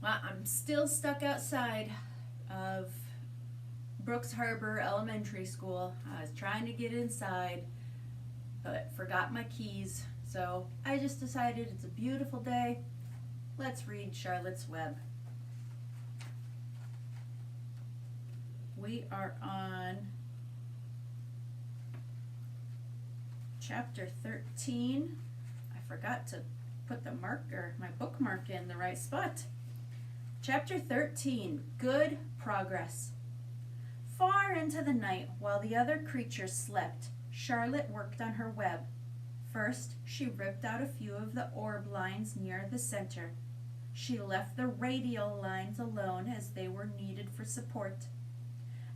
Well, I'm still stuck outside of Brooks Harbor Elementary School. I was trying to get inside, but forgot my keys. So I just decided it's a beautiful day. Let's read Charlotte's Web. We are on chapter 13. I forgot to put the marker, my bookmark in the right spot. Chapter 13, Good Progress. Far into the night, while the other creatures slept, Charlotte worked on her web. First, she ripped out a few of the orb lines near the center. She left the radial lines alone as they were needed for support.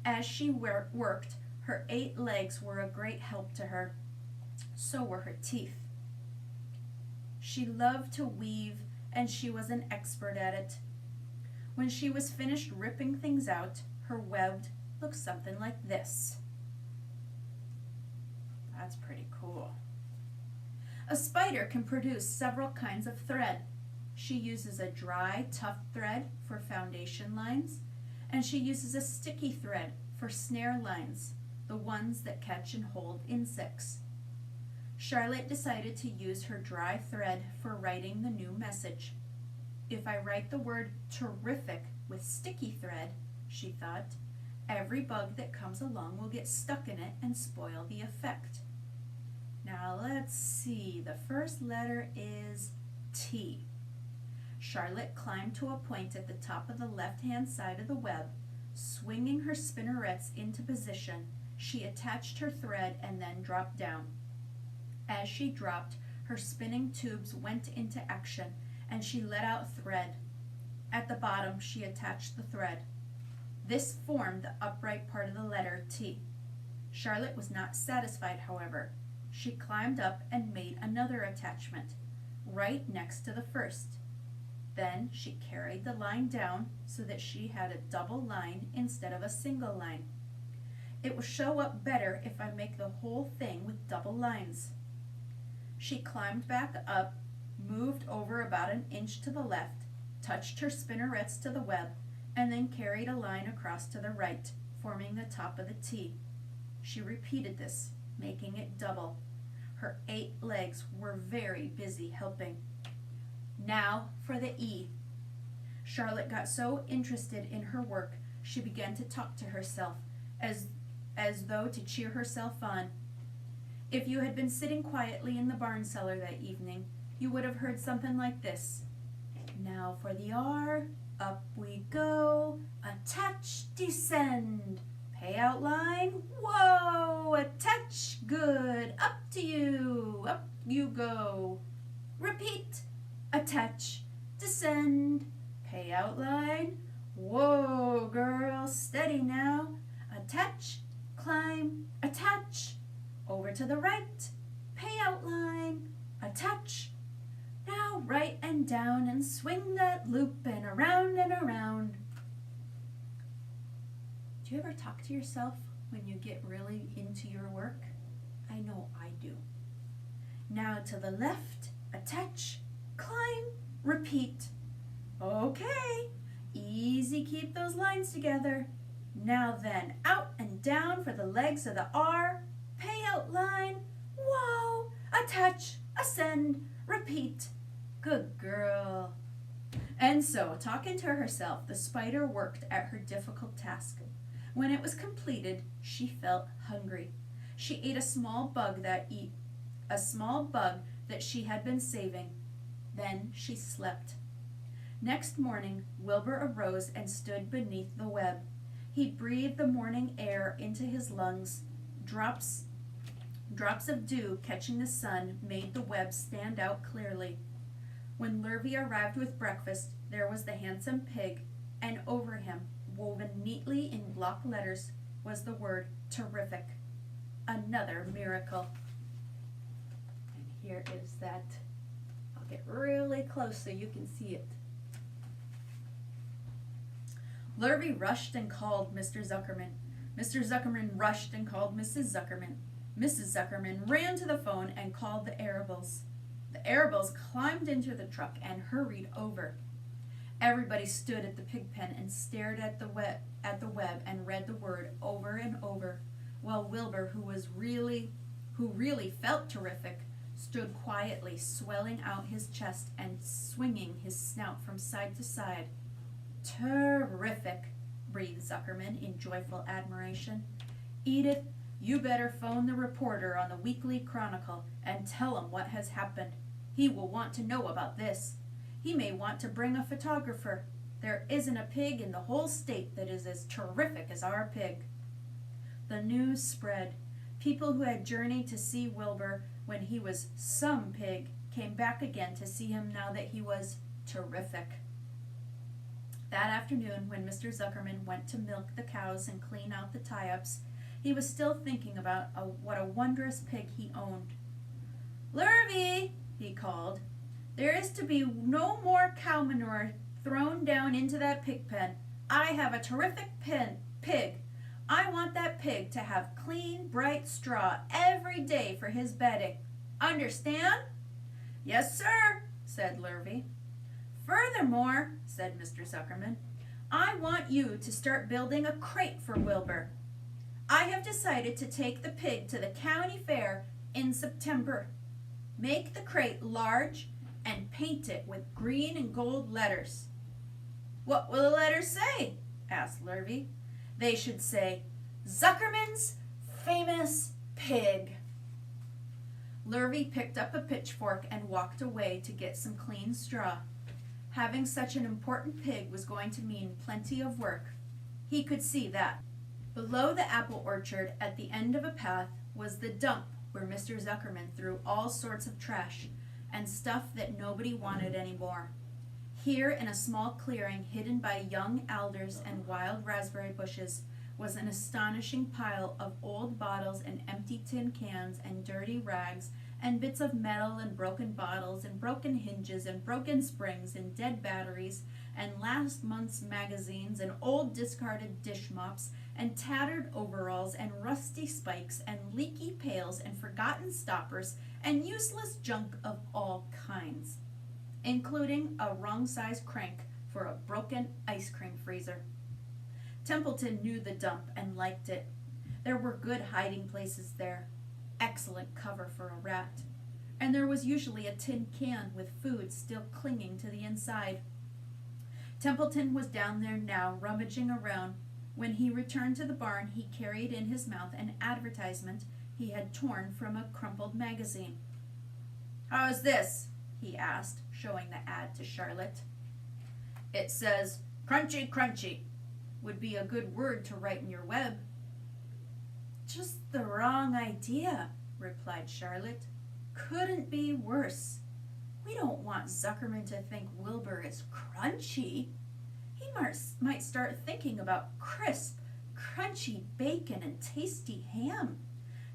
As she worked, her 8 legs were a great help to her. So were her teeth. She loved to weave, and she was an expert at it. When she was finished ripping things out, her web looked something like this. That's pretty cool. A spider can produce several kinds of thread. She uses a dry, tough thread for foundation lines, and she uses a sticky thread for snare lines, the ones that catch and hold insects. Charlotte decided to use her dry thread for writing the new message. If I write the word terrific with sticky thread, she thought, every bug that comes along will get stuck in it and spoil the effect. Now let's see, the first letter is T. Charlotte climbed to a point at the top of the left-hand side of the web. Swinging her spinnerets into position, she attached her thread and then dropped down. As she dropped, her spinning tubes went into action, and she let out thread. At the bottom, she attached the thread. This formed the upright part of the letter T. Charlotte was not satisfied, however. She climbed up and made another attachment, right next to the first. Then she carried the line down so that she had a double line instead of a single line. It will show up better if I make the whole thing with double lines. She climbed back up, moved over about an inch to the left, touched her spinnerets to the web, and then carried a line across to the right, forming the top of the T. She repeated this, making it double. Her 8 legs were very busy helping. Now for the E. Charlotte got so interested in her work, she began to talk to herself, as though to cheer herself on. If you had been sitting quietly in the barn cellar that evening, you would have heard something like this. Now for the R, up we go, attach, descend, pay out line, whoa, attach, good, up to you, up you go. Repeat, attach, descend, pay out line, whoa, girl, steady now, attach, climb, attach, over to the right, pay out line, attach. Now right and down and swing that loop and around and around. Do you ever talk to yourself when you get really into your work? I know I do. Now to the left, attach, climb, repeat. Okay, easy, keep those lines together. Now then, out and down for the legs of the R, pay out line, whoa, attach, ascend, repeat. Good girl. And so, talking to herself, the spider worked at her difficult task. When it was completed, she felt hungry. She ate a small bug that she had been saving. Then she slept. Next morning, Wilbur arose and stood beneath the web. He breathed the morning air into his lungs. Drops of dew catching the sun made the web stand out clearly. When Lurvy arrived with breakfast, there was the handsome pig, and over him, woven neatly in block letters, was the word terrific. Another miracle. And here is that. I'll get really close so you can see it. Lurvy rushed and called Mr. Zuckerman. Mr. Zuckerman rushed and called Mrs. Zuckerman. Mrs. Zuckerman ran to the phone and called the Arables. The Arables climbed into the truck and hurried over. Everybody stood at the pig pen and stared at the web and read the word over and over, while Wilbur, who really felt terrific, stood quietly, swelling out his chest and swinging his snout from side to side. Terrific, breathed Zuckerman in joyful admiration. Edith, you better phone the reporter on the Weekly Chronicle and tell him what has happened. He will want to know about this. He may want to bring a photographer. There isn't a pig in the whole state that is as terrific as our pig. The news spread. People who had journeyed to see Wilbur when he was some pig came back again to see him now that he was terrific. That afternoon, when Mr. Zuckerman went to milk the cows and clean out the tie-ups, he was still thinking about what a wondrous pig he owned. "Lurvy," he called, "there is to be no more cow manure thrown down into that pig pen. I have a terrific pig. I want that pig to have clean, bright straw every day for his bedding. Understand?" "Yes, sir," said Lurvy. "Furthermore," said Mr. Zuckerman, "I want you to start building a crate for Wilbur. I have decided to take the pig to the county fair in September. Make the crate large and paint it with green and gold letters." "What will the letters say?" asked Lurvy. "They should say, 'Zuckerman's Famous Pig.'" Lurvy picked up a pitchfork and walked away to get some clean straw. Having such an important pig was going to mean plenty of work. He could see that. Below the apple orchard, at the end of a path, was the dump where Mr. Zuckerman threw all sorts of trash and stuff that nobody wanted anymore. Here, in a small clearing hidden by young alders and wild raspberry bushes, was an astonishing pile of old bottles and empty tin cans and dirty rags and bits of metal and broken bottles and broken hinges and broken springs and dead batteries and last month's magazines and old discarded dish mops and tattered overalls and rusty spikes and leaky pails and forgotten stoppers and useless junk of all kinds, including a wrong-sized crank for a broken ice cream freezer. Templeton knew the dump and liked it. There were good hiding places there, excellent cover for a rat, and there was usually a tin can with food still clinging to the inside. Templeton was down there now, rummaging around. When he returned to the barn, he carried in his mouth an advertisement he had torn from a crumpled magazine. "How is this?" he asked, showing the ad to Charlotte. "It says, 'Crunchy, crunchy,' would be a good word to write in your web." "Just the wrong idea," replied Charlotte. "Couldn't be worse. We don't want Zuckerman to think Wilbur is crunchy. He might start thinking about crisp, crunchy bacon and tasty ham.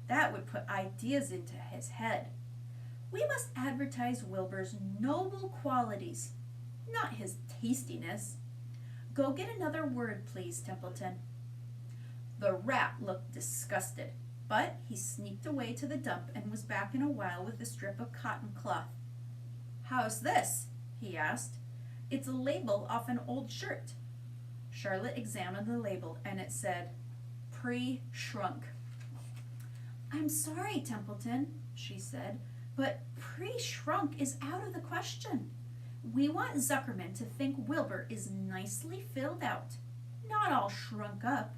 That would put ideas into his head. We must advertise Wilbur's noble qualities, not his tastiness. Go get another word, please, Templeton." The rat looked disgusted, but he sneaked away to the dump and was back in a while with a strip of cotton cloth. "How's this?" he asked. "It's a label off an old shirt." Charlotte examined the label, and it said, "Pre-shrunk." "I'm sorry, Templeton," she said, "but pre-shrunk is out of the question. We want Zuckerman to think Wilbur is nicely filled out, not all shrunk up.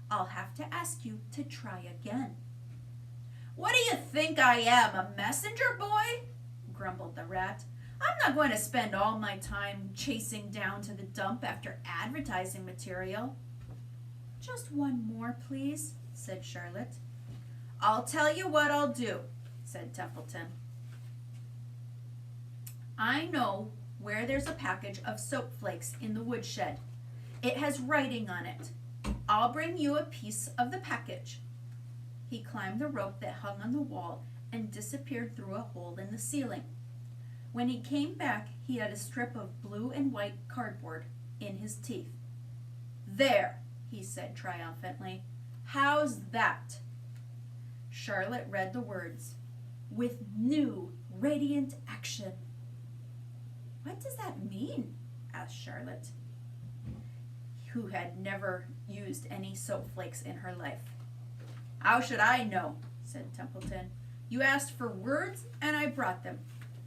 I'll have to ask you to try again." "What do you think I am, a messenger boy?" grumbled the rat. "I'm not going to spend all my time chasing down to the dump after advertising material." "Just one more, please," said Charlotte. "I'll tell you what I'll do," said Templeton. "I know where there's a package of soap flakes in the woodshed. It has writing on it. I'll bring you a piece of the package." He climbed the rope that hung on the wall and disappeared through a hole in the ceiling. When he came back, he had a strip of blue and white cardboard in his teeth. "There," he said triumphantly. "How's that?" Charlotte read the words, "With new radiant action." "What does that mean?" asked Charlotte, who had never used any soap flakes in her life. How should I know? Said Templeton. You asked for words, and I brought them.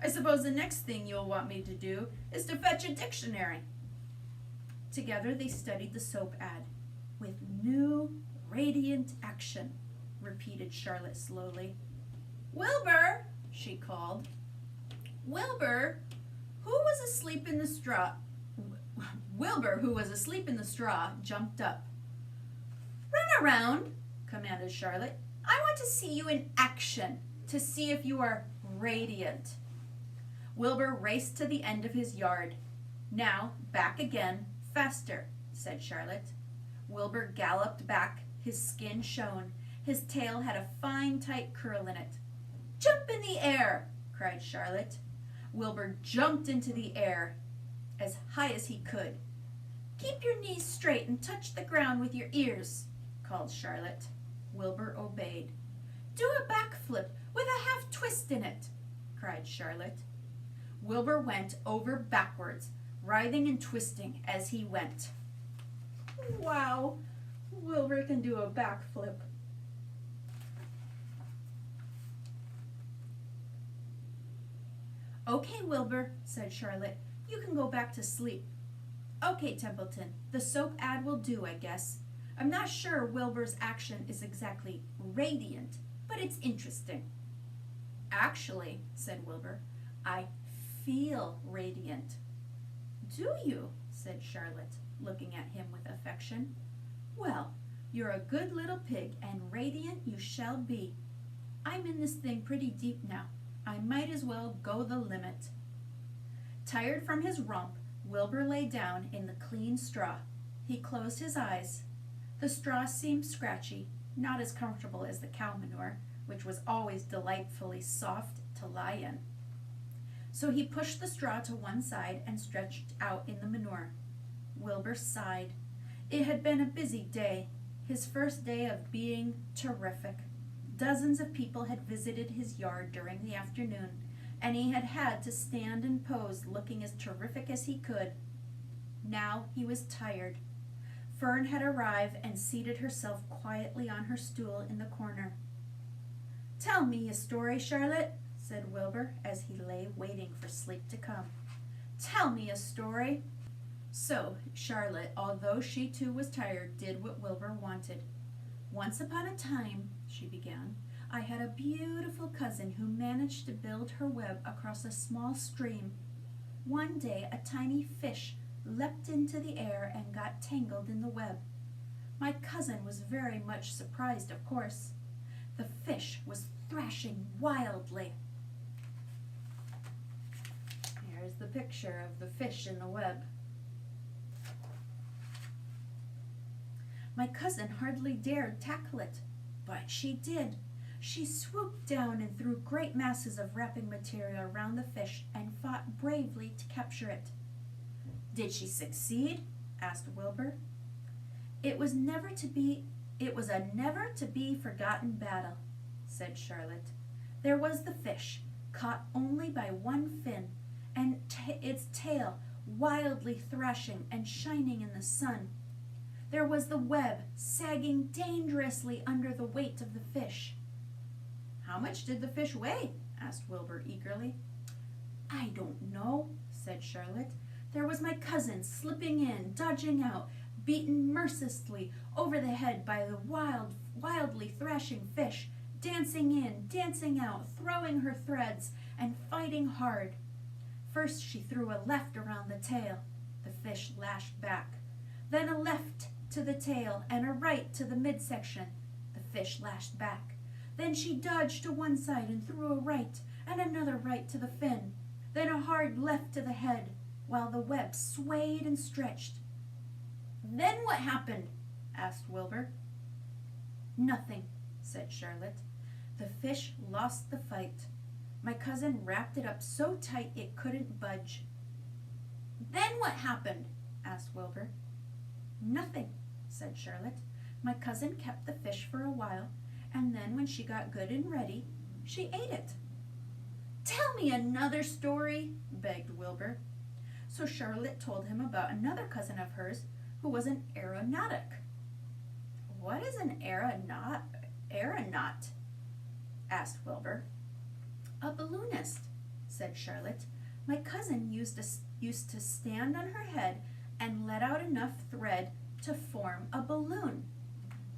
I suppose the next thing you'll want me to do is to fetch a dictionary. Together they studied the soap ad. With new, radiant action, repeated Charlotte slowly. Wilbur, she called. Wilbur, who was asleep in the straw? Wilbur, who was asleep in the straw, jumped up. Run around, commanded Charlotte. I want to see you in action, to see if you are radiant. Wilbur raced to the end of his yard. Now, back again, faster, said Charlotte. Wilbur galloped back. His skin shone. His tail had a fine, tight curl in it. Jump in the air, cried Charlotte. Wilbur jumped into the air as high as he could. Keep your knees straight and touch the ground with your ears, called Charlotte. Wilbur obeyed. Do a backflip with a half twist in it, cried Charlotte. Wilbur went over backwards, writhing and twisting as he went. Wow, Wilbur can do a backflip. Okay, Wilbur, said Charlotte. You can go back to sleep. Okay, Templeton, the soap ad will do, I guess. I'm not sure Wilbur's action is exactly radiant, but it's interesting. Actually, said Wilbur, I feel radiant. Do you? Said Charlotte, looking at him with affection. Well, you're a good little pig, and radiant you shall be. I'm in this thing pretty deep now. I might as well go the limit. Tired from his romp, Wilbur lay down in the clean straw. He closed his eyes. The straw seemed scratchy, not as comfortable as the cow manure, which was always delightfully soft to lie in. So he pushed the straw to one side and stretched out in the manure. Wilbur sighed. It had been a busy day, his first day of being terrific. Dozens of people had visited his yard during the afternoon, and he had had to stand and pose looking as terrific as he could. Now he was tired. Fern had arrived and seated herself quietly on her stool in the corner. Tell me a story, Charlotte, said Wilbur as he lay waiting for sleep to come. Tell me a story. So Charlotte, although she too was tired, did what Wilbur wanted. Once upon a time, she began, I had a beautiful cousin who managed to build her web across a small stream. One day a tiny fish leapt into the air and got tangled in the web. My cousin was very much surprised, of course. The fish was thrashing wildly. Here's the picture of the fish in the web. My cousin hardly dared tackle it, but she did. She swooped down and threw great masses of wrapping material around the fish and fought bravely to capture it. Did she succeed? Asked Wilbur. It was a never to be forgotten battle, said Charlotte. There was the fish, caught only by one fin, and its tail wildly thrashing and shining in the sun. There was the web sagging dangerously under the weight of the fish. How much did the fish weigh? Asked Wilbur eagerly. I don't know, said Charlotte. There was my cousin slipping in, dodging out, beaten mercilessly over the head by the wildly thrashing fish, dancing in, dancing out, throwing her threads, and fighting hard. First she threw a left around the tail. The fish lashed back. Then a left to the tail and a right to the midsection. The fish lashed back. Then she dodged to one side and threw a right and another right to the fin. Then a hard left to the head, while the web swayed and stretched. Then what happened? Asked Wilbur. Nothing, said Charlotte. The fish lost the fight. My cousin wrapped it up so tight it couldn't budge. Then what happened? Asked Wilbur. Nothing, said Charlotte. My cousin kept the fish for a while, and then when she got good and ready, she ate it. Tell me another story, begged Wilbur. So Charlotte told him about another cousin of hers who was an aeronautic. What is an aeronaut? Asked Wilbur. A balloonist, said Charlotte. My cousin used to stand on her head and let out enough thread to form a balloon.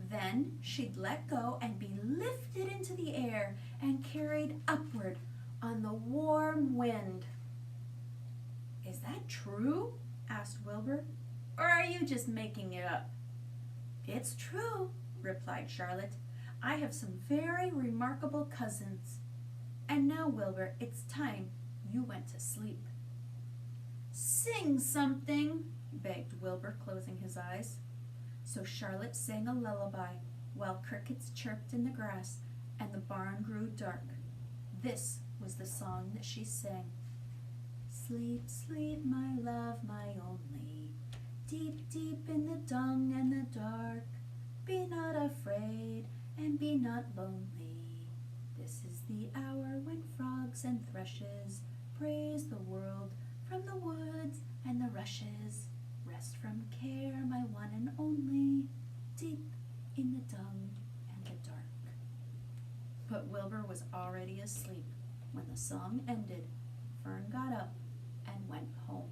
Then she'd let go and be lifted into the air and carried upward on the warm wind. Is that true? Asked Wilbur. Or are you just making it up? It's true, replied Charlotte. I have some very remarkable cousins. And now, Wilbur, it's time you went to sleep. Sing something, begged Wilbur, closing his eyes. So Charlotte sang a lullaby while crickets chirped in the grass and the barn grew dark. This was the song that she sang. Sleep, sleep, my love, my only, deep, deep in the dung and the dark. Be not afraid and be not lonely. This is the hour when frogs and thrushes praise the world from the woods and the rushes. Rest from care, my one and only, deep in the dung and the dark. But Wilbur was already asleep when the song ended. Fern got up and went home.